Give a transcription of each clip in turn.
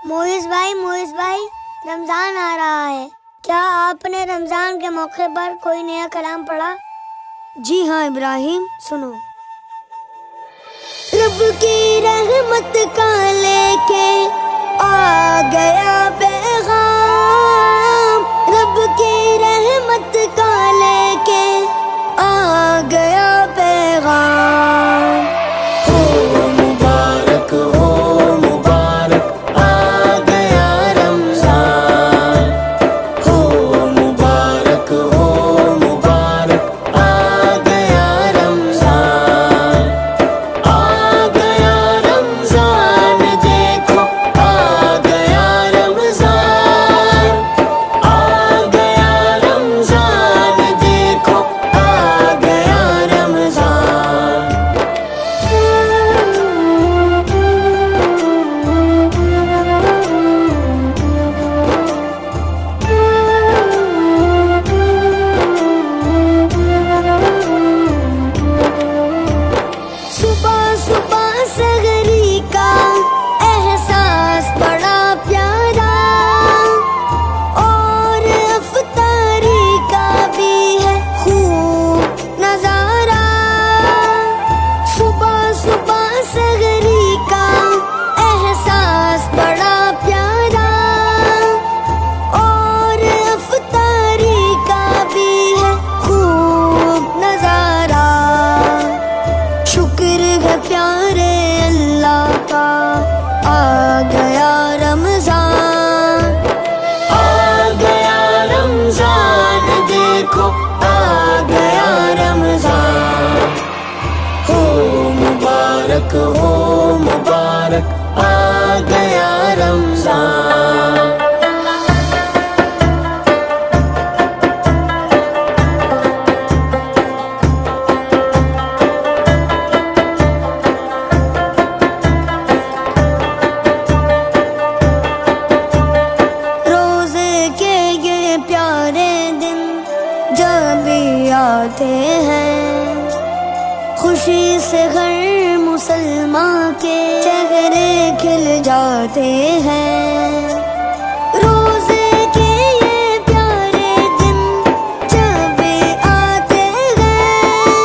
Moist भाई, रमजान आ रहा है। क्या आपने रमजान के मौके पर कोई नया कलाम पढ़ा? जी हाँ इब्राहिम, सुनो। रब की रहमत का लेके आ गया पैगाम, रब की रहमत का लेके आ गया पैगाम। हो मुबारक आ गया रमजान, हो मुबारक आ गया रमजान, आ गया रमजान, देखो आ गया रमजान, आ गया रमजान, देखो आ गया रमजान। सुबह सुबह सहरी का एहसास बड़ा प्यारा, और अफ्तारी का भी है खूब नजारा। सुबह सुबह सहरी का एहसास बड़ा प्यारा, और अफ्तारी का भी है खूब नजारा। शुक्र है प्यारे अल्लाह का, आ गया रमजान, आ गया रमजान, देखो आ गया रमजान। हो मुबारक आ गया रमजान। रोजे के ये प्यारे दिन जब भी आते हैं, खुशी से हर मुसलमान के चेहरे खिल जाते हैं। रोजे के ये प्यारे दिन जब भी आते हैं,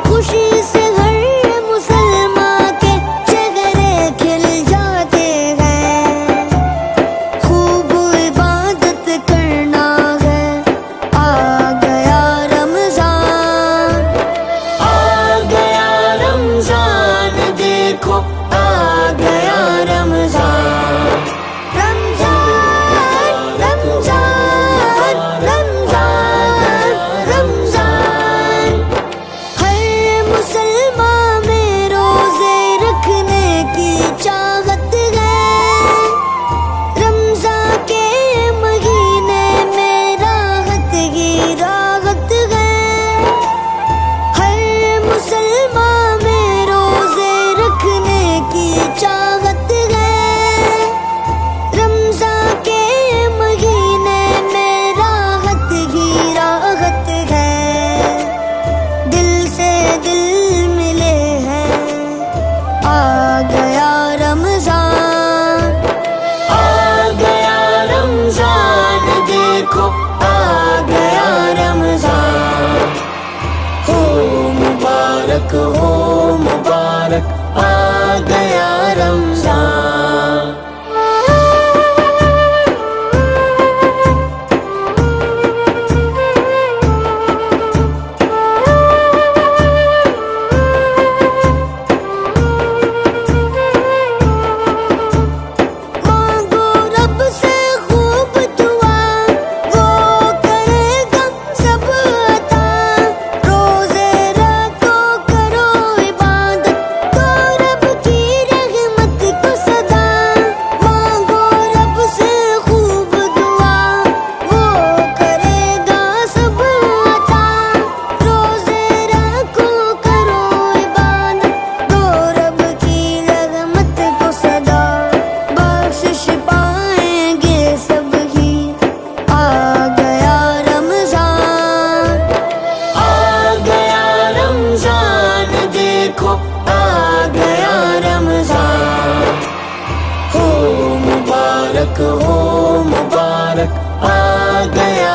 खुशी से हर मुसलमान के चेहरे खिल जाते हैं। खूब इबादत करना है, आ गया रमजान, आ गया रमजान, देखो आ गया रमजान। रमजान रमजान रमजान रमजान, हर मुसलमान में रोजे रखने की चाहत है। रमजान के महीने में राहत ही राहत है। हर मुसलमान में रोजे रखने की चाहत है। रमजान के महीने में राहत ही राहत है। दिल से दिल मिले हैं, आ गया रमजान, आ गया रमजान, देखो आ गया रमजान। हो मुबारक आ गया रमजान। मांगो रब से खूब दुआ, वो करेगा सब अता। रोजे रखो करो इबादत, तो रब मुबारक हो मुबारक आ गया